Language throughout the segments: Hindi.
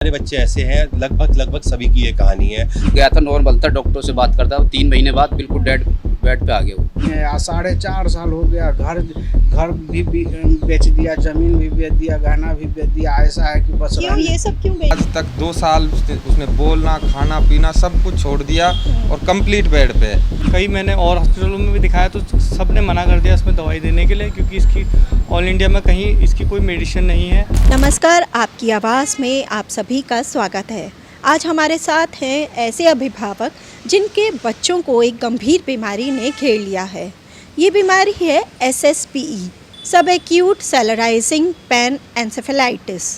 सारे बच्चे ऐसे हैं, लगभग सभी की ये कहानी है। गया था, नॉर्मल था, डॉक्टर से बात करता, 3 महीने बाद बिल्कुल डेड बेड पे आ गए वो। 4.5 साल हो गया। घर भी बेच दिया, जमीन भी बेच दिया, गहना भी बेच दिया। ऐसा है कि बस क्यों ये सब क्यों बेच? आज तक 2 साल उसने बोलना, खाना पीना सब कुछ छोड़ दिया और कंप्लीट बेड पे। कई मैंने और हॉस्पिटलों में भी दिखाया तो सब ने मना कर दिया इसमें दवाई देने के लिए, क्योंकि इसकी ऑल इंडिया में कहीं इसकी कोई मेडिसिन नहीं है। नमस्कार, आपकी आवाज़ में आप सभी का स्वागत है। आज हमारे साथ हैं ऐसे अभिभावक जिनके बच्चों को एक गंभीर बीमारी ने घेर लिया है। ये बीमारी है SSPE, सब एक्यूट सेलराइजिंग पेन एन्सेफेलाइटिस।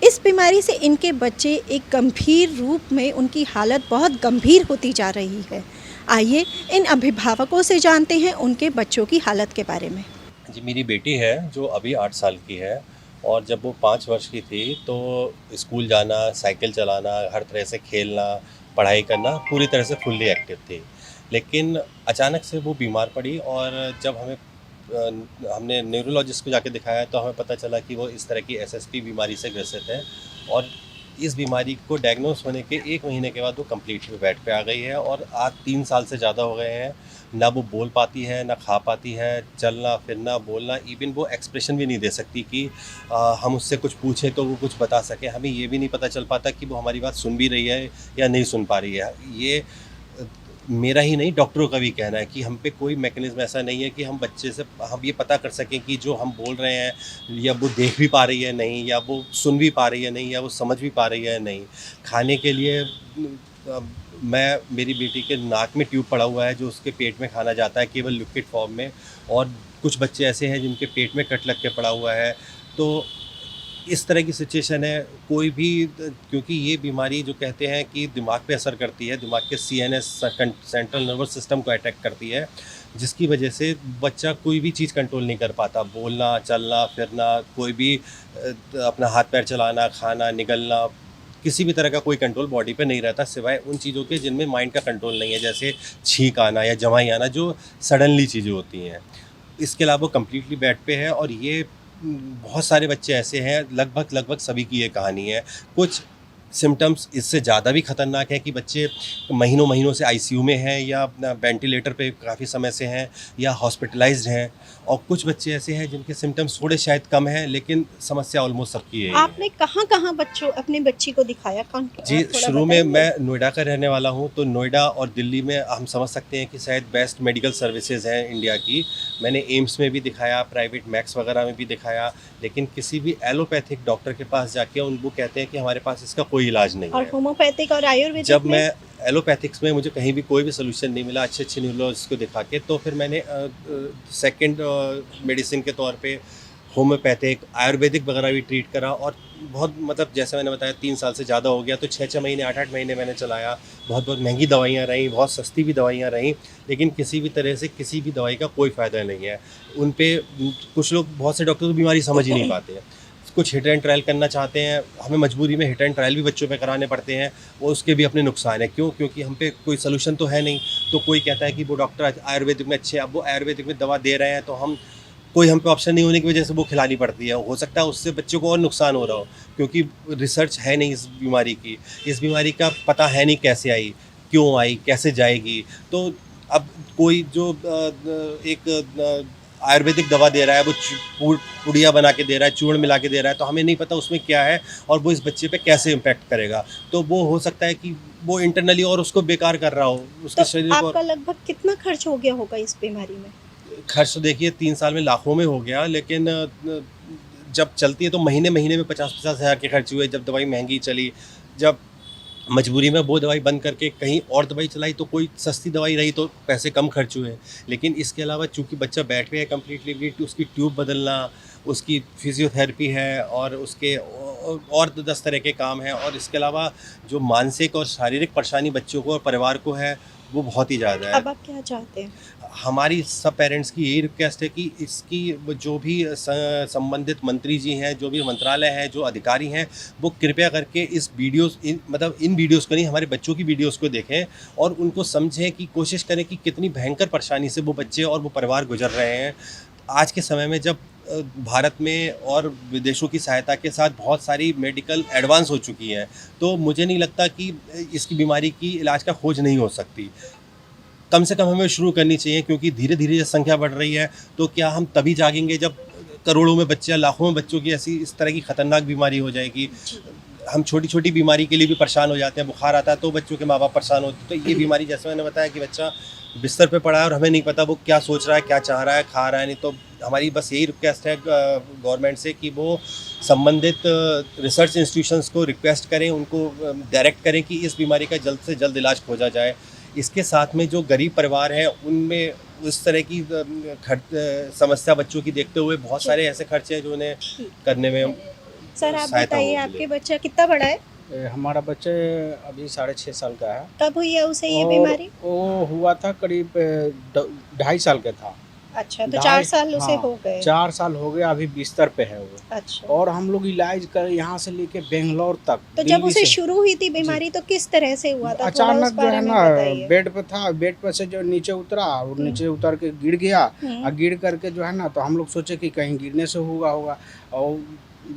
इस बीमारी से इनके बच्चे एक गंभीर रूप में, उनकी हालत बहुत गंभीर होती जा रही है। आइए इन अभिभावकों से जानते हैं उनके बच्चों की हालत के बारे में। जी, मेरी बेटी है जो अभी 8 साल की है, और जब वो 5 वर्ष की थी तो स्कूल जाना, साइकिल चलाना, हर तरह से खेलना, पढ़ाई करना, पूरी तरह से फुल्ली एक्टिव थी। लेकिन अचानक से वो बीमार पड़ी, और जब हमने न्यूरोलॉजिस्ट को जाके दिखाया तो हमें पता चला कि वो इस तरह की SSP बीमारी से ग्रसित है। और इस बीमारी को डायग्नोस होने के 1 महीने के बाद वो कम्प्लीटली बेड पे आ गई है, और आज 3 साल से ज़्यादा हो गए हैं। ना वो बोल पाती है, ना खा पाती है, चलना फिरना, बोलना, इवन वो एक्सप्रेशन भी नहीं दे सकती कि हम उससे कुछ पूछें तो वो कुछ बता सके। हमें ये भी नहीं पता चल पाता कि वो हमारी बात सुन भी रही है या नहीं सुन पा रही है। ये मेरा ही नहीं, डॉक्टरों का भी कहना है कि हम पे कोई मैकेनिज्म ऐसा नहीं है कि हम बच्चे से हम ये पता कर सकें कि जो हम बोल रहे हैं या वो देख भी पा रही है नहीं, या वो सुन भी पा रही है नहीं, या वो समझ भी पा रही है नहीं। खाने के लिए मेरी बेटी के नाक में ट्यूब पड़ा हुआ है जो उसके पेट में खाना जाता है केवल लिक्विड फॉर्म में, और कुछ बच्चे ऐसे हैं जिनके पेट में कट लग के पड़ा हुआ है। तो इस तरह की सिचुएशन है। कोई भी, क्योंकि ये बीमारी जो कहते हैं कि दिमाग पे असर करती है, दिमाग के CNS सेंट्रल नर्वस सिस्टम को अटैक करती है, जिसकी वजह से बच्चा कोई भी चीज़ कंट्रोल नहीं कर पाता। बोलना, चलना फिरना, कोई भी अपना हाथ पैर चलाना, खाना, निगलना, किसी भी तरह का कोई कंट्रोल बॉडी पे नहीं रहता, सिवाय उन चीज़ों के जिनमें माइंड का कंट्रोल नहीं है, जैसे छींक आना या जमाई आना, जो सडनली चीज़ें होती हैं। इसके अलावा वो कम्प्लीटली बेड पे है, और ये बहुत सारे बच्चे ऐसे हैं, लगभग सभी की ये कहानी है। कुछ सिम्टम्स इससे ज़्यादा भी ख़तरनाक है कि बच्चे महीनों से ICU में हैं, या वेंटिलेटर पे काफ़ी समय से हैं, या हॉस्पिटलाइज्ड हैं। और कुछ बच्चे ऐसे हैं जिनके सिम्टम्स थोड़े शायद कम हैं, लेकिन समस्या ऑलमोस्ट सबकी है। आपने कहाँ अपने बच्ची को दिखाया? जी, शुरू में मैं नोएडा का रहने वाला हूँ, तो नोएडा और दिल्ली में हम समझ सकते हैं कि शायद बेस्ट मेडिकल सर्विसेज हैं इंडिया की। मैंने एम्स में भी दिखाया, प्राइवेट मैक्स वगैरह में भी दिखाया, लेकिन किसी भी एलोपैथिक डॉक्टर के पास जाके वो कहते हैं कि हमारे पास इसका कोई इलाज नहीं और है। होम्योपैथिक और आयुर्वेदिक जब में? मैं एलोपैथिक्स में मुझे कहीं भी कोई भी सोल्यूशन नहीं मिला अच्छे न्यूरोलॉजिस्ट को दिखा के, तो फिर मैंने सेकंड मेडिसिन के तौर पे होम्योपैथिक, आयुर्वेदिक वगैरह भी ट्रीट करा। और बहुत, मतलब जैसे मैंने बताया, 3 साल से ज़्यादा हो गया, तो 6 महीने 8 महीने मैंने चलाया। बहुत महंगी दवाइयाँ रहीं, बहुत सस्ती भी दवाइयाँ रहीं, लेकिन किसी भी तरह से किसी भी दवाई का कोई फ़ायदा नहीं है। उन पे कुछ लोग, बहुत से डॉक्टर तो बीमारी समझ ही नहीं पाते हैं, कुछ हिट एंड ट्रायल करना चाहते हैं। हमें मजबूरी में हिट एंड ट्रायल भी बच्चों पे कराने पड़ते हैं, वो उसके भी अपने नुकसान है। क्यों? क्योंकि हम पे कोई सोल्यूशन तो है नहीं। तो कोई कहता है कि वो डॉक्टर आयुर्वेदिक में अच्छे हैं, अब वो आयुर्वेदिक में दवा दे रहे हैं, तो हम पे ऑप्शन नहीं होने की वजह से वो खिलानी पड़ती है। हो सकता है उससे बच्चों को और नुकसान हो रहा हो, क्योंकि रिसर्च है नहीं इस बीमारी की। इस बीमारी का पता है नहीं कैसे आई, क्यों आई, कैसे जाएगी। तो अब कोई जो एक आयुर्वेदिक दवा दे रहा है, वो पुड़िया बना के दे रहा है, चूर्ण मिला के दे रहा है, तो हमें नहीं पता उसमें क्या है और वो इस बच्चे पे कैसे इम्पैक्ट करेगा। तो वो हो सकता है कि वो इंटरनली और उसको बेकार कर रहा हो, उसके तो शरीर को। आपका लगभग कितना खर्च हो गया होगा इस बीमारी में? खर्च तो देखिए 3 साल में लाखों में हो गया, लेकिन जब चलती है तो महीने में 50-50 हज़ार के खर्च हुए। जब दवाई महंगी चली, जब मजबूरी में वो दवाई बंद करके कहीं और दवाई चलाई, तो कोई सस्ती दवाई रही तो पैसे कम खर्च हुए। लेकिन इसके अलावा चूँकि बच्चा बैठ पे है कम्प्लीटली, उसकी ट्यूब बदलना, उसकी फिजियोथेरेपी है, और उसके और 10 तरह के काम हैं। और इसके अलावा जो मानसिक और शारीरिक परेशानी बच्चों को और परिवार को है, वो बहुत ही ज़्यादा है। अब आप क्या चाहते हैं? हमारी सब पेरेंट्स की यही रिक्वेस्ट है कि इसकी जो भी संबंधित मंत्री जी हैं, जो भी मंत्रालय हैं, जो अधिकारी हैं, वो कृपया करके इस इन वीडियोज़ को नहीं, हमारे बच्चों की वीडियोज़ को देखें और उनको समझें, कि कोशिश करें कि कितनी भयंकर परेशानी से वो बच्चे और वो परिवार गुजर रहे हैं। आज के समय में जब भारत में और विदेशों की सहायता के साथ बहुत सारी मेडिकल एडवांस हो चुकी हैं, तो मुझे नहीं लगता कि इसकी बीमारी की इलाज का खोज नहीं हो सकती। कम से कम हमें शुरू करनी चाहिए, क्योंकि धीरे धीरे जब संख्या बढ़ रही है तो क्या हम तभी जागेंगे जब करोड़ों में बच्चे या लाखों में बच्चों की ऐसी इस तरह की खतरनाक बीमारी हो जाएगी। हम छोटी छोटी बीमारी के लिए भी परेशान हो जाते हैं, बुखार आता है तो बच्चों के माँ बाप परेशान होते हैं। तो ये बीमारी, जैसे मैंने बताया कि बच्चा बिस्तर पे पड़ा है और हमें नहीं पता वो क्या सोच रहा है, क्या चाह रहा है, खा रहा है नहीं, तो हमारी बस यही रिक्वेस्ट है गवर्नमेंट से कि वो संबंधित रिसर्च इंस्टीट्यूशंस को रिक्वेस्ट करें, उनको डायरेक्ट करें कि इस बीमारी का जल्द से जल्द इलाज खोजा जाए। इसके साथ में जो गरीब परिवार हैं उनमें उस तरह की समस्या बच्चों की देखते हुए बहुत सारे ऐसे खर्चे हैं जो उन्हें करने में सर आप सहायता बताइए, होगी। आपके बच्चा कितना बड़ा है? हमारा बच्चे अभी 6.5 साल का है। कब हुई है उसे ये और बीमारी? वो हुआ था करीब 2.5 साल का था। अच्छा, तो 4 ढाई- साल उसे हाँ, हो गए। 4 साल हो गया, अभी बिस्तर पे है वो। अच्छा, और हम लोग इलाज कर यहाँ से लेके बेंगलोर तक। तो जब दिल्ली उसे से। शुरू हुई थी बीमारी तो किस तरह से हुआ था? थोड़ा उस अचानक जो बारे है में ना बताइए। बेड पे था, बेड पर से जो नीचे उतरा और नीचे उतर के गिर गया। और गिर करके जो है ना, तो हम लोग सोचे कि कहीं गिरने से होगा और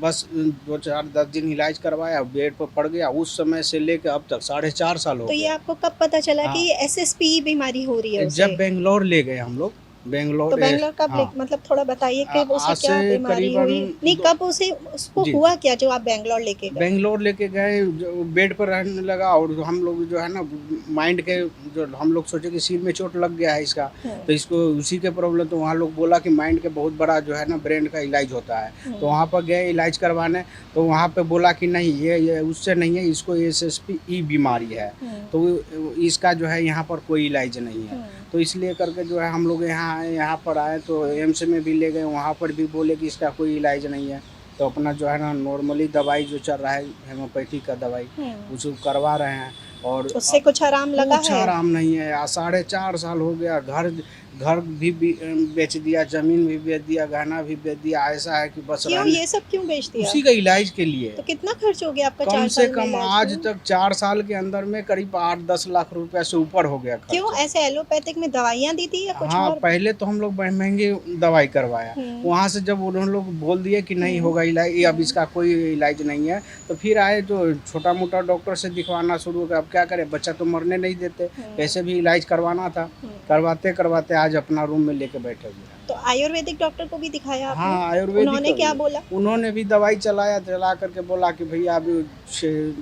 बस 2-4-10 दिन इलाज करवाया, बेड पर पड़ गया। उस समय से लेके अब तक 4.5 साल हो तो ये गया। आपको कब पता चला हाँ। कि ये SSP बीमारी हो रही है उसे? जब बेंगलोर ले गए हम लोग, बेंगलोर तो बेंगलोर कब हाँ। मतलब थोड़ा बताइए कि उसे आज क्या से बीमारी करीबन हुई? नहीं, कब उसको जी। हुआ क्या जो आप बेंगलोर लेके गए? बेंगलोर लेके गए, जो बेड पर रहने लगा और हम लोग जो है ना माइंड के, जो हम लोग सोचे कि सिर में चोट लग गया है इसका, तो इसको उसी के प्रॉब्लम। तो वहाँ लोग बोला कि माइंड के बहुत बड़ा जो है ना ब्रेन का इलाज होता है। तो वहाँ पर गए इलाज करवाने, तो वहाँ पे बोला कि नहीं ये उससे नहीं है, इसको SSP बीमारी है, तो इसका जो है यहाँ पर कोई इलाज नहीं है। तो इसलिए करके जो है हम लोग यहाँ पर आए, तो एम्स में भी ले गए, वहाँ पर भी बोले कि इसका कोई इलाज नहीं है। तो अपना जो है ना नॉर्मली दवाई जो चल रहा है हेमोपैथी का दवाई, उसको करवा रहे हैं। और उससे कुछ आराम लगा कुछ है? आराम नहीं है। 4.5 साल हो गया, घर भी बेच दिया, जमीन भी बेच दिया, गहना भी बेच दिया। ऐसा है कि बस क्यों, ये सब क्यों बेच दिया? उसी का इलाज के लिए। तो कितना खर्च हो गया आपका कम 4 से साल में कम इलाज आज में? तक 4 साल के अंदर में करीब 8-10 लाख रुपया से ऊपर हो गया खर्च। क्यों, ऐसे एलोपैथिक में दवाइयाँ दी थी या कुछ हाँ, और? पहले तो हम लोग महंगी दवाई करवाया। वहाँ से जब उन्होंने लोग बोल दिए कि नहीं होगा इलाज, ये अब इसका कोई इलाज नहीं है, तो फिर आए तो छोटा मोटा डॉक्टर से दिखवाना शुरू हो गया। अब क्या करें, बच्चा तो मरने नहीं देते, कैसे भी इलाज करवाना था। करवाते करवाते आज अपना रूम में लेके बैठे हुए हैं। तो आयुर्वेदिक डॉक्टर को भी दिखाया आपने? हाँ, आयुर्वेदिक उन्होंने क्या बोला? उन्होंने भी दवाई चला करके बोला कि भैया अभी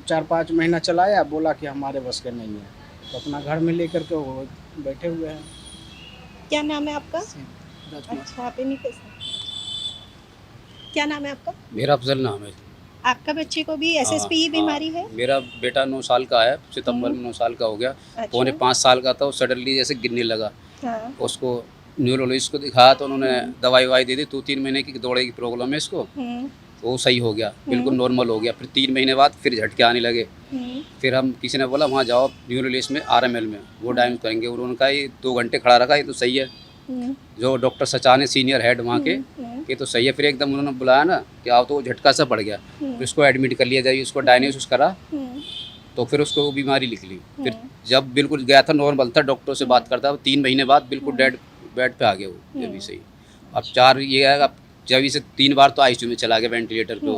4-5 महीना चलाया, बोला कि हमारे बस के नहीं है। तो अपना घर में लेकर के वो बैठे हुए हैं। क्या नाम है आपका? अच्छा, आप इन्हीं के साथ। क्या नाम है आपका? मेरा अफजल नाम है। आपका बच्चे को भी SSP हाँ, बीमारी है? मेरा बेटा 9 साल का है, सितंबर में 9 साल का हो गया। अच्छा। पौने 5 साल का था, वो सडनली जैसे गिरने लगा। हाँ। उसको न्यूरोलॉजिस्ट को दिखाया तो उन्होंने दवाई ववाई दे दी। 2-3 महीने की दौड़े की प्रॉब्लम है इसको, तो वो सही हो गया, बिल्कुल नॉर्मल हो गया। फिर 3 महीने बाद फिर झटके आने लगे। फिर हम किसी ने बोला वहाँ जाओ न्यूरोलॉजिस्ट में, RML में, वो डायग्नोस करेंगे। और उनका ये 2 घंटे खड़ा रखा, ये तो सही है। जो डॉक्टर सचान है सीनियर हेड वहाँ के, ये तो सही है। फिर एकदम उन्होंने बुलाया ना कि आओ, तो वो झटका सा पड़ गया। फिर उसको एडमिट कर लिया जाए, उसको डायग्नोसिस करा, तो फिर उसको वो बीमारी लिख ली। फिर जब बिल्कुल गया था, नॉर्मल था, डॉक्टर से बात करता, 3 महीने बाद बिल्कुल बेड पे आ गया वो, ये भी सही। अब 4 ये है, अब जब इसे 3 बार तो ICU में चला गया, वेंटिलेटर पे।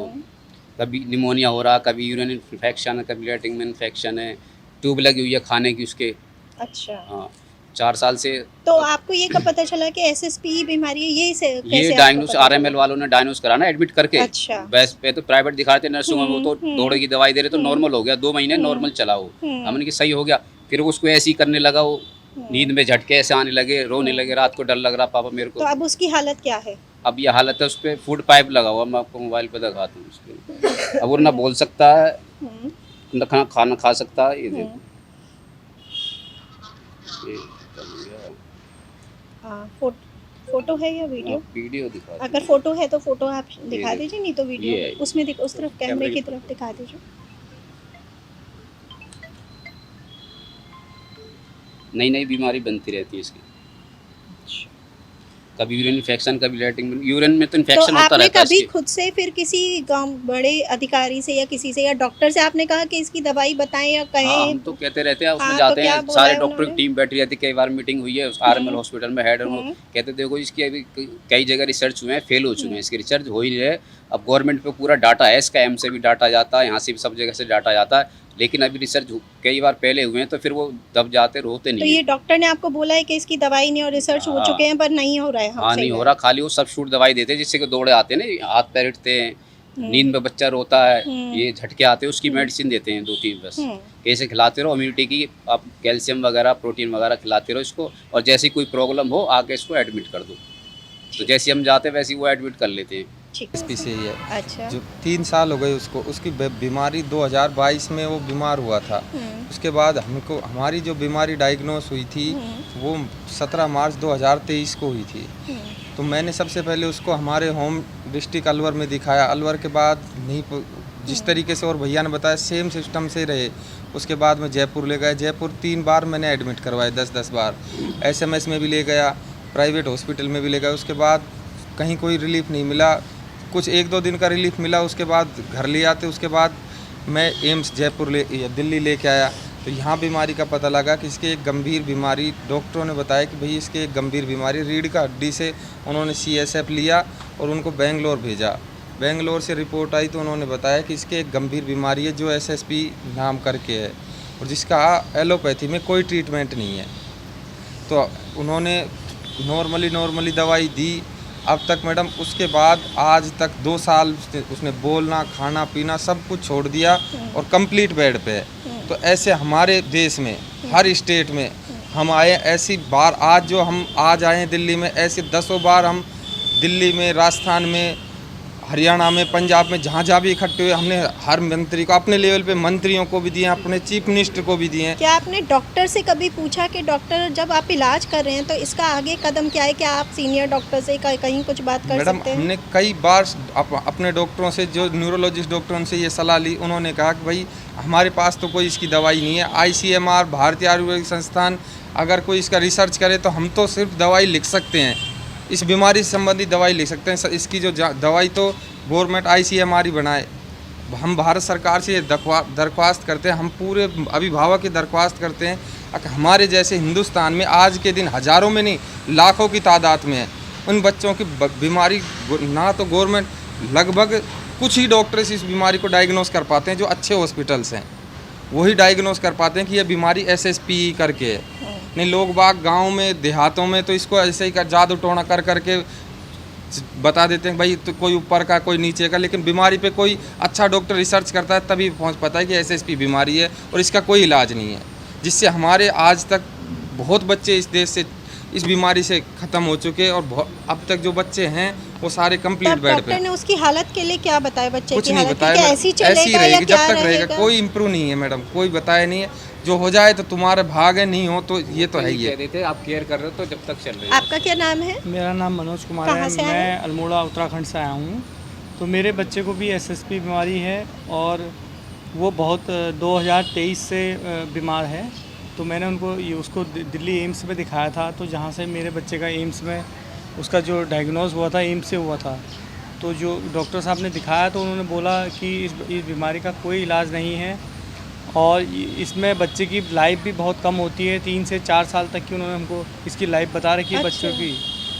कभी निमोनिया हो रहा, कभी यूरिन इन्फेक्शन है, कभी लैट्रिन में इन्फेक्शन है, ट्यूब लगी हुई है खाने की उसके। अच्छा। हाँ, 4 साल से। तो आपको ये कब पता चला कि SSP बीमारी है? ये से कैसे ये आपको डायग्नोस पता चला? RML वालों ने डायग्नोस करा ना, एडमिट करके। अच्छा। बस पे तो प्राइवेट दिखाते नर्सिंग में, वो तो दौड़े की दवाई दे रहे, तो नॉर्मल हो गया। 2 महीने नॉर्मल चला वो, हमने कि सही हो गया। फिर उसको ऐसे ही करने लगा, वो नींद में झटके ऐसे आने लगे, रोने लगे, रात को डर लग रहा पापा मेरे तो को। अब उसकी हालत क्या है? अब ये हालत है, उस पर फूड पाइप लगा हुआ, मैं आपको मोबाइल पे दिखाता हूँ उसके। अब वो ना बोल सकता है, ना खाना खा सकता है। ये देखो, ये चल गया। फोटो है या वीडियो? वीडियो दिखा। अगर फोटो है तो फोटो आप दिखा ये दीजिए, नहीं तो ये वीडियो है। उसमें उस तरफ कैमरे कैमरे की की तरफ दिखा दीजिए। नई नई बीमारी बनती रहती है इसकी। कभी यूरिन इन्फेक्शन, कभी लैट्रिन, यूरिन में तो तो इन्फेक्शन होता आपने रहता है कभी इसकी। खुद से फिर किसी गांव बड़े अधिकारी से या किसी से या डॉक्टर से आपने कहा कि इसकी दवाई बताएं या हाँ, हम कहें? तो कहते रहते हैं, उसमें हाँ, तो जाते क्या हैं, बोला सारे है डॉक्टर की उन्होंने? टीम बैठी रहती है, कई बार मीटिंग हुई है उस आरएमएल हॉस्पिटल में, हेड कहते देखो इसकी अभी कई जगह रिसर्च हुए हैं, फेल हो चुके हैं, इसकी रिसर्च हो ही नहीं रहे। अब गवर्नमेंट पे पूरा डाटा है इसका, एम से भी डाटा जाता है, यहाँ से भी सब जगह से डाटा जाता है, लेकिन अभी रिसर्च कई बार पहले हुए हैं तो फिर वो दब जाते, रोते तो नहीं ये है। डॉक्टर ने आपको बोला है कि इसकी दवाई नहीं और रिसर्च हो हाँ। चुके हैं पर नहीं हो रहा है? हाँ, नहीं हो रहा, खाली वो सब्स्टिट्यूट दवाई देते हैं जिससे कि दौड़े आते हैं ना, हाथ पैर हिटते हैं, नींद में बच्चा रोता है, ये झटके आते हैं, उसकी मेडिसिन देते हैं 2-3 बस। कैसे खिलाते रहो, इम्यूनिटी की आप कैल्शियम वगैरह, प्रोटीन वगैरह खिलाते रहो इसको, और जैसी कोई प्रॉब्लम हो आके इसको एडमिट कर दो। तो जैसे हम जाते हैं वैसे ही वो एडमिट कर लेते हैं। ठीक एसपी से ही है। अच्छा। जो 3 साल हो गए उसको, उसकी बीमारी 2022 में वो बीमार हुआ था। उसके बाद हमको हमारी जो बीमारी डायग्नोस हुई थी वो 17 मार्च 2023 को हुई थी। तो मैंने सबसे पहले उसको हमारे होम डिस्ट्रिक्ट अलवर में दिखाया। अलवर के बाद नहीं, जिस तरीके से और भैया ने बताया सेम सिस्टम से रहे। उसके बाद में जयपुर ले गए, जयपुर 3 बार मैंने एडमिट करवाए, 10-10 बार। SMS में भी ले गया, प्राइवेट हॉस्पिटल में भी ले गया। उसके बाद कहीं कोई रिलीफ नहीं मिला, कुछ 1-2 दिन का रिलीफ मिला, उसके बाद घर ले आते। उसके बाद मैं एम्स जयपुर दिल्ली लेके आया, तो यहाँ बीमारी का पता लगा कि इसके एक गंभीर बीमारी, डॉक्टरों ने बताया कि भाई इसके एक गंभीर बीमारी रीढ़ का हड्डी से। उन्होंने CSF लिया और उनको बेंगलोर भेजा। बेंगलोर से रिपोर्ट आई तो उन्होंने बताया कि इसके एक गंभीर बीमारी है जो SSP नाम करके है, और जिसका एलोपैथी में कोई ट्रीटमेंट नहीं है। तो उन्होंने नॉर्मली दवाई दी। अब तक मैडम उसके बाद आज तक 2 साल उसने बोलना, खाना पीना सब कुछ छोड़ दिया और कंप्लीट बेड पे है। तो ऐसे हमारे देश में हर स्टेट में हम आए, ऐसी बार आज जो हम आज आए हैं दिल्ली में, ऐसे 10 बार हम दिल्ली में, राजस्थान में, हरियाणा में, पंजाब में, जहाँ जहाँ भी इकट्ठे हुए, हमने हर मंत्री को, अपने लेवल पे मंत्रियों को भी दिए, अपने चीफ मिनिस्टर को भी दिए। क्या आपने डॉक्टर से कभी पूछा कि डॉक्टर जब आप इलाज कर रहे हैं तो इसका आगे कदम क्या है? क्या आप सीनियर डॉक्टर से कहीं कुछ बात कर मैडम सकते हैं? हमने कई बार अपने डॉक्टरों से, जो न्यूरोलॉजिस्ट डॉक्टरों से ये सलाह ली। उन्होंने कहा कि भाई हमारे पास तो कोई इसकी दवाई नहीं है। ICMR भारतीय आयुर्वेदिक संस्थान अगर कोई इसका रिसर्च करे तो हम तो सिर्फ दवाई लिख सकते हैं, इस बीमारी से संबंधित दवाई लिख सकते हैं। इसकी जो दवाई तो गवर्नमेंट ICMR ही बनाए। हम भारत सरकार से ये दरख्वास्त करते हैं, हम पूरे अभिभावक की दरख्वास्त करते हैं कि हमारे जैसे हिंदुस्तान में आज के दिन हज़ारों में नहीं लाखों की तादाद में है उन बच्चों की बीमारी, ना तो गवर्नमेंट, लगभग कुछ ही डॉक्टर्स इस बीमारी को डायग्नोस कर पाते हैं, जो अच्छे हॉस्पिटल्स हैं वही डायग्नोस कर पाते हैं कि यह बीमारी SSP करके है। नहीं, लोग बाग गाँव में, देहातों में तो इसको ऐसे ही जादू टोना कर करके बता देते हैं भाई तो कोई ऊपर का कोई नीचे का, लेकिन बीमारी पे कोई अच्छा डॉक्टर रिसर्च करता है तभी पहुंच पाता है कि SSP बीमारी है और इसका कोई इलाज नहीं है, जिससे हमारे आज तक बहुत बच्चे इस देश से इस बीमारी से ख़त्म हो चुके हैं। और अब तक जो बच्चे हैं वो सारे कंप्लीट बेड पे। डॉक्टर ने उसकी हालत के लिए क्या बताया? बच्चे कुछ की नहीं हालत बताया, कि ऐसी ऐसी चलेगा या रहेगी क्या जब तक रहेगा, रहेगा? कोई इम्प्रूव नहीं है मैडम, कोई बताया नहीं है। जो हो जाए तो तुम्हारे भाग है, नहीं हो तो ये तो है ही कह है। देते आप केयर कर रहे हो तो जब तक चल रही है। आपका क्या नाम है? मेरा नाम मनोज कुमार कहाँ है, से आए मैं हैं? अल्मोड़ा उत्तराखंड से आया हूँ। तो मेरे बच्चे को भी SSP बीमारी है और वो बहुत 2023 से बीमार है। तो मैंने उसको दिल्ली एम्स में दिखाया था। तो जहाँ से मेरे बच्चे का एम्स में उसका जो डायग्नोज हुआ था, एम्स से हुआ था। तो जो डॉक्टर साहब ने दिखाया तो उन्होंने बोला कि इस बीमारी का कोई इलाज नहीं है और इसमें बच्चे की लाइफ भी बहुत कम होती है, 3 से 4 साल तक की उन्होंने हमको इसकी लाइफ बता रखी है बच्चों की।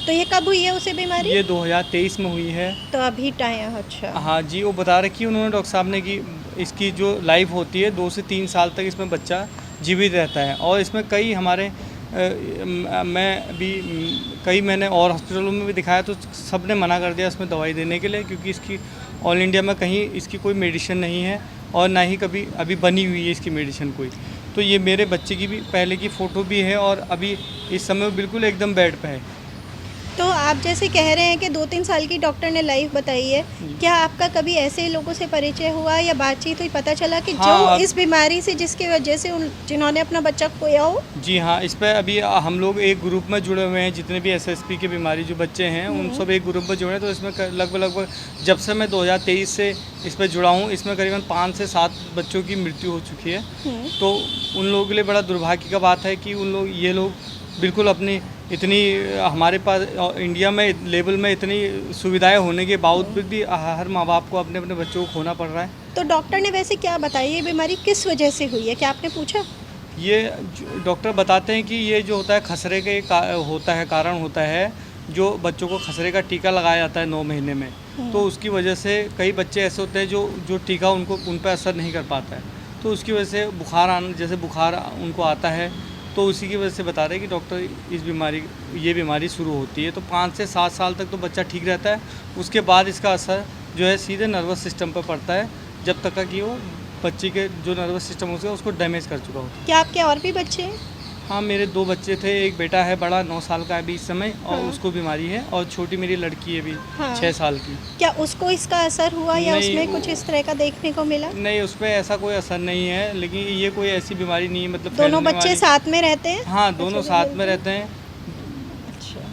तो ये कब हुई है उसे बीमारी? ये 2023 में हुई है। तो अभी टाइम, अच्छा। हाँ जी, वो बता रखी है उन्होंने डॉक्टर साहब ने कि इसकी जो लाइफ होती है 2 से 3 साल तक इसमें बच्चा जीवित रहता है। और इसमें कई हमारे मैंने और हॉस्पिटलों में भी दिखाया तो सब ने मना कर दिया इसमें दवाई देने के लिए, क्योंकि इसकी ऑल इंडिया में कहीं इसकी कोई मेडिसिन नहीं है और ना ही कभी अभी बनी हुई है इसकी मेडिसिन कोई। तो ये मेरे बच्चे की भी पहले की फ़ोटो भी है और अभी इस समय बिल्कुल एकदम बेड पे है। तो आप जैसे कह रहे हैं कि 2-3 साल की डॉक्टर ने लाइफ बताई है, क्या आपका कभी ऐसे लोगों से परिचय हुआ या बातचीत हुई, पता चला कि हाँ, जो इस बीमारी से जिसकी वजह से जिन्होंने अपना बच्चा खोया हो? जी हाँ, इस पर अभी हम लोग एक ग्रुप में जुड़े हुए हैं, जितने भी SSP की बीमारी जो बच्चे हैं उन सब एक ग्रुप में जुड़े हैं। तो इसमें लगभग जब से मैं 2023 से इस पर जुड़ा हूँ, इसमें करीबन 5 से 7 बच्चों की मृत्यु हो चुकी है। तो उन लोगों के लिए बड़ा दुर्भाग्य का बात है कि ये लोग बिल्कुल अपनी इतनी हमारे पास इंडिया में लेवल में इतनी सुविधाएं होने के बावजूद भी हर माँ बाप को अपने अपने बच्चों को खोना पड़ रहा है। तो डॉक्टर ने वैसे क्या बताया, ये बीमारी किस वजह से हुई है, क्या आपने पूछा? ये डॉक्टर बताते हैं कि ये जो होता है खसरे के होता है, कारण होता है जो बच्चों को खसरे का टीका लगाया जाता है 9 महीने में, तो उसकी वजह से कई बच्चे ऐसे होते हैं जो टीका उन पर असर नहीं कर पाता है, तो उसकी वजह से जैसे बुखार उनको आता है, तो उसी की वजह से बता रहे हैं कि डॉक्टर ये बीमारी शुरू होती है तो 5 से 7 साल तक तो बच्चा ठीक रहता है, उसके बाद इसका असर जो है सीधे नर्वस सिस्टम पर पड़ता है, जब तक कि वो बच्चे के जो नर्वस सिस्टम होता है उसको डैमेज कर चुका होता है। क्या आपके और भी बच्चे हैं? हाँ, मेरे 2 बच्चे थे, एक बेटा है बड़ा 9 साल का है अभी इस समय, और उसको बीमारी है, और छोटी मेरी लड़की है अभी 6 साल की। क्या उसको इसका असर हुआ या नहीं, उसमें कुछ इस तरह का देखने को मिला? नहीं, उस पर ऐसा कोई असर नहीं है, लेकिन ये कोई ऐसी बीमारी नहीं है, मतलब दोनों फैलने बच्चे वाली। साथ में रहते हैं? हाँ, दोनों साथ में रहते हैं। अच्छा,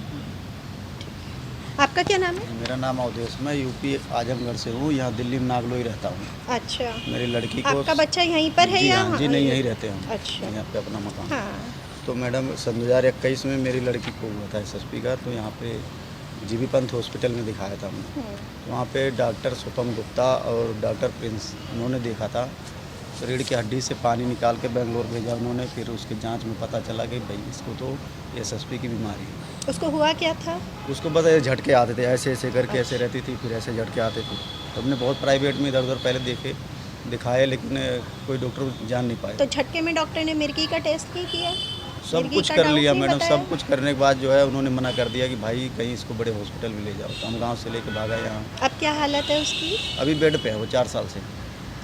आपका क्या नाम है? मेरा नाम अवधेश, मैं यूपी आजमगढ़ से हूँ, यहाँ दिल्ली में नागलोई रहता हूँ। अच्छा, मेरी लड़की को आपका बच्चा यहीं पर है जी या? हाँ, जी नहीं, यहीं रहते हैं हम। अच्छा, यहाँ पे अपना मकान। हाँ, तो मैडम 2021 में मेरी लड़की को हुआ था SSP का, तो यहाँ पे जीबी पंत हॉस्पिटल में दिखाया था हमने। तो वहाँ पे डॉक्टर सुपम गुप्ता और डॉक्टर प्रिंस उन्होंने देखा था, रीढ़ की हड्डी से पानी निकाल के बेंगलोर भेजा उन्होंने। फिर उसके जांच में पता चला कि भाई इसको तो SSP की बीमारी है। उसको हुआ क्या था? उसको बस ये झटके आते थे, ऐसे ऐसे करके ऐसे रहती थी, फिर ऐसे झटके आते थे। तो हमने बहुत प्राइवेट में इधर उधर पहले दिखाए, लेकिन कोई डॉक्टर जान नहीं पाए। तो झटके में डॉक्टर ने मिर्गी का टेस्ट नहीं किया? सब मिर्गी कुछ का कर डाउट लिया नहीं मैडम, बताया? सब कुछ करने के बाद जो है उन्होंने मना कर दिया कि भाई कहीं इसको बड़े हॉस्पिटल में ले जाओ। तो हम गांव से लेके भागा यहाँ। अब क्या हालत है उसकी? अभी बेड पे है वो 4 साल से।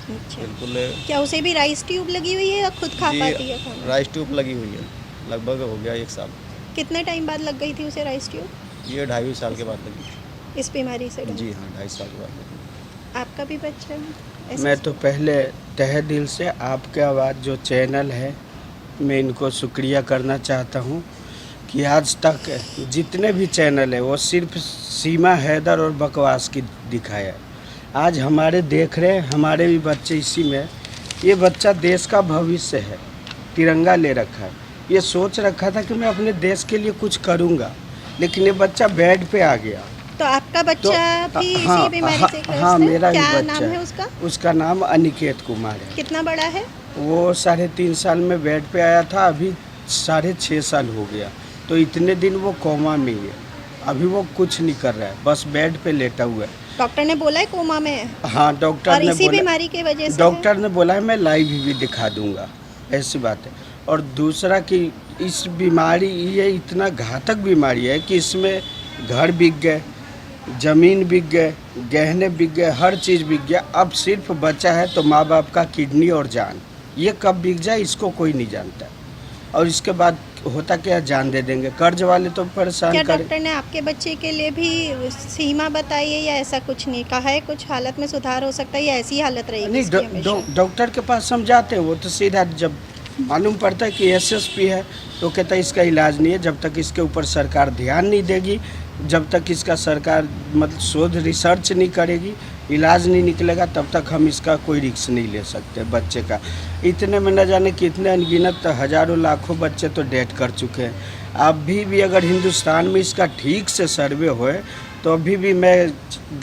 अच्छा, बिल्कुल। क्या उसे भी राइस ट्यूब लगी हुई है या खुद खा पाती है जी, खाना? राइस ट्यूब लगी हुई है, लगभग हो गया 1 साल। कितने टाइम बाद लग गई थी उसे राइस ट्यूब? ये 2.5 साल के बाद लगी। इस बीमारी से? जी हाँ, 2.5 साल के बाद लगी। आपका भी बच्चा है? मैं तो पहले तहे दिल से आपके आवाज़ जो चैनल है, मैं इनको शुक्रिया करना चाहता हूँ कि आज तक जितने भी चैनल है वो सिर्फ सीमा हैदर और बकवास की दिखाया है। आज हमारे देख रहे हमारे भी बच्चे इसी में, ये बच्चा देश का भविष्य है, तिरंगा ले रखा है, ये सोच रखा था कि मैं अपने देश के लिए कुछ करूँगा, लेकिन ये बच्चा बेड पे आ गया। तो आपका बच्चा भी इसी बीमारी से ग्रस्त हाँ, है? मेरा भी क्या बच्चा नाम है उसका? उसका नाम अनिकेत कुमार है। कितना बड़ा है? वो 3.5 साल में बेड पे आया था, अभी 6.5 साल हो गया। तो इतने दिन वो कोमा में ही है, अभी वो कुछ नहीं कर रहा है, बस बेड पे लेटा हुआ है। डॉक्टर ने बोला है कोमा में है? हाँ, डॉक्टर और ने इसी बोला, बीमारी की वजह से डॉक्टर ने बोला है मैं लाइव भी दिखा दूंगा, ऐसी बात है। और दूसरा कि इस बीमारी, ये इतना घातक बीमारी है कि इसमें घर बिक गए, ज़मीन बिक गए, गहने बिक गए, हर चीज़ बिक गया। अब सिर्फ बचा है तो माँ बाप का किडनी और जान, ये कब बिक जाए इसको कोई नहीं जानता। और इसके बाद होता क्या, जान दे देंगे। कर्ज वाले तो परेशान क्या करें। डॉक्टर ने आपके बच्चे के लिए भी सीमा बताई है या ऐसा कुछ नहीं कहा है? कुछ हालत में सुधार हो सकता है या ऐसी हालत रहेगी इसकी हमेशा? नहीं, डॉक्टर के पास हम जाते हैं, वो तो सीधा जब मालूम पड़ता है कि SSP है तो कहता है इसका इलाज नहीं है। जब तक इसके ऊपर सरकार ध्यान नहीं देगी, जब तक इसका सरकार मतलब शोध रिसर्च नहीं करेगी, इलाज नहीं निकलेगा, तब तक हम इसका कोई रिस्क नहीं ले सकते बच्चे का। इतने में न जाने कितने अनगिनत हज़ारों लाखों बच्चे तो डेथ कर चुके हैं। अभी भी अगर हिंदुस्तान में इसका ठीक से सर्वे होए तो अभी भी मैं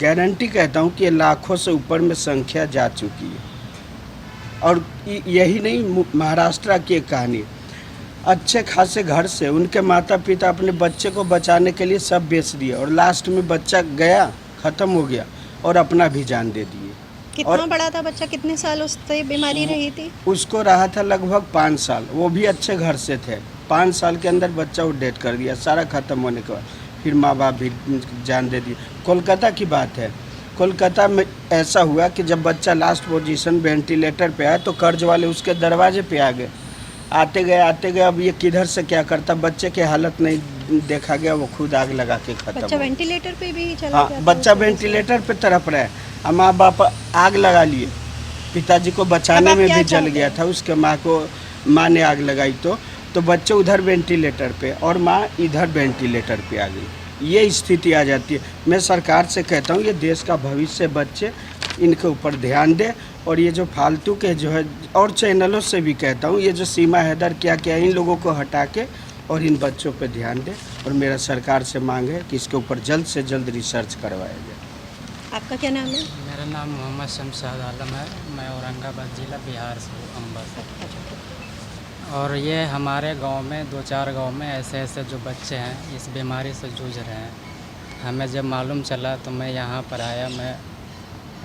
गारंटी कहता हूँ कि ये लाखों से ऊपर में संख्या जा चुकी है। और यही नहीं, महाराष्ट्र की एक कहानी, अच्छे खासे घर से उनके माता पिता अपने बच्चे को बचाने के लिए सब बेच दिए और लास्ट में बच्चा गया, ख़त्म हो गया और अपना भी जान दे दिए। कितना बड़ा था बच्चा? कितने साल उससे बीमारी रही थी? उसको रहा था लगभग 5 साल, वो भी अच्छे घर से थे। 5 साल के अंदर बच्चा वो डेथ कर दिया, सारा ख़त्म होने के बाद। फिर माँ बाप भी जान दे दिए। कोलकाता की बात है, कोलकाता में ऐसा हुआ कि जब बच्चा लास्ट पोजीशन वेंटिलेटर पे आया तो कर्ज वाले उसके दरवाजे पे आ गए। आते गए, अब ये किधर से क्या करता, बच्चे की हालत नहीं देखा गया, वो खुद आग लगा के खत्म बच्चा हो गया। वेंटिलेटर पे भी चला हाँ, गया था बच्चा उस वजह से? वेंटिलेटर पे तड़प रहा है, और माँ बाप आग लगा लिए। पिताजी को बचाने अब आप में क्या भी जल चाहते गया हैं? था, उसके माँ ने आग लगाई तो बच्चे उधर वेंटिलेटर पे और माँ इधर वेंटिलेटर पे आ गई। ये स्थिति आ जाती है। मैं सरकार से कहता हूँ ये देश का भविष्य बच्चे, इनके ऊपर ध्यान दे। और ये जो फालतू के जो है, और चैनलों से भी कहता हूँ, ये जो सीमा हैदर क्या इन लोगों को हटा के और इन बच्चों पे ध्यान दें। और मेरा सरकार से मांग है कि इसके ऊपर जल्द से जल्द रिसर्च करवाया जाए। आपका क्या नाम है? मेरा नाम मोहम्मद शमशाद आलम है। मैं औरंगाबाद ज़िला बिहार से हूँ, अम्बा। और ये हमारे गांव में 2-4 गांव में ऐसे जो बच्चे हैं इस बीमारी से जूझ रहे हैं। हमें जब मालूम चला तो मैं यहाँ पर आया। मैं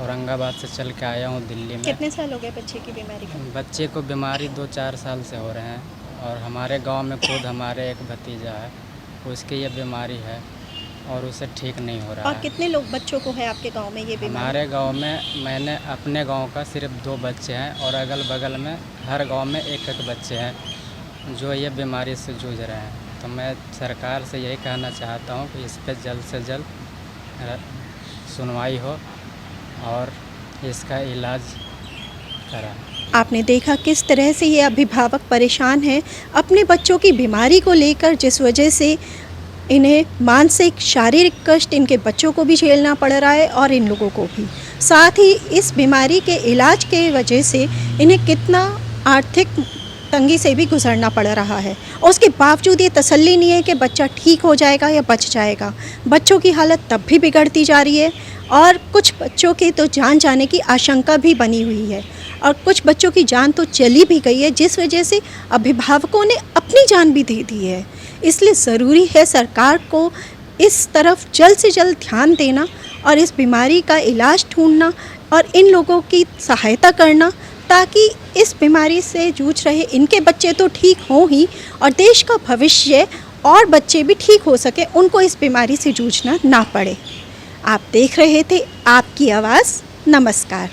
औरंगाबाद से चल के आया हूँ दिल्ली में। कितने साल हो गए बच्चे की बीमारी को? बच्चे को बीमारी 2-4 साल से हो रहे हैं। और हमारे गांव में खुद हमारे एक भतीजा है, उसकी ये बीमारी है और उसे ठीक नहीं हो रहा और है। कितने लोग बच्चों को है आपके गांव में ये बीमारी? हमारे गांव में मैंने अपने गांव का सिर्फ 2 बच्चे हैं और अगल बगल में हर गांव में 1-1 बच्चे हैं जो ये बीमारी से जूझ रहे हैं। तो मैं सरकार से यही कहना चाहता हूं कि इस पर जल्द से जल्द सुनवाई हो और इसका इलाज कराएं। आपने देखा किस तरह से ये अभिभावक परेशान हैं अपने बच्चों की बीमारी को लेकर, जिस वजह से इन्हें मानसिक शारीरिक कष्ट इनके बच्चों को भी झेलना पड़ रहा है और इन लोगों को भी। साथ ही इस बीमारी के इलाज के वजह से इन्हें कितना आर्थिक तंगी से भी गुजरना पड़ रहा है। और उसके बावजूद ये तसल्ली नहीं है कि बच्चा ठीक हो जाएगा या बच जाएगा। बच्चों की हालत तब भी बिगड़ती जा रही है और कुछ बच्चों की तो जान जाने की आशंका भी बनी हुई है और कुछ बच्चों की जान तो चली भी गई है, जिस वजह से अभिभावकों ने अपनी जान भी दे दी है। इसलिए ज़रूरी है सरकार को इस तरफ जल्द से जल्द ध्यान देना और इस बीमारी का इलाज ढूंढना और इन लोगों की सहायता करना, ताकि इस बीमारी से जूझ रहे इनके बच्चे तो ठीक हों ही और देश का भविष्य और बच्चे भी ठीक हो सके, उनको इस बीमारी से जूझना ना पड़े। आप देख रहे थे आपकी आवाज़। नमस्कार।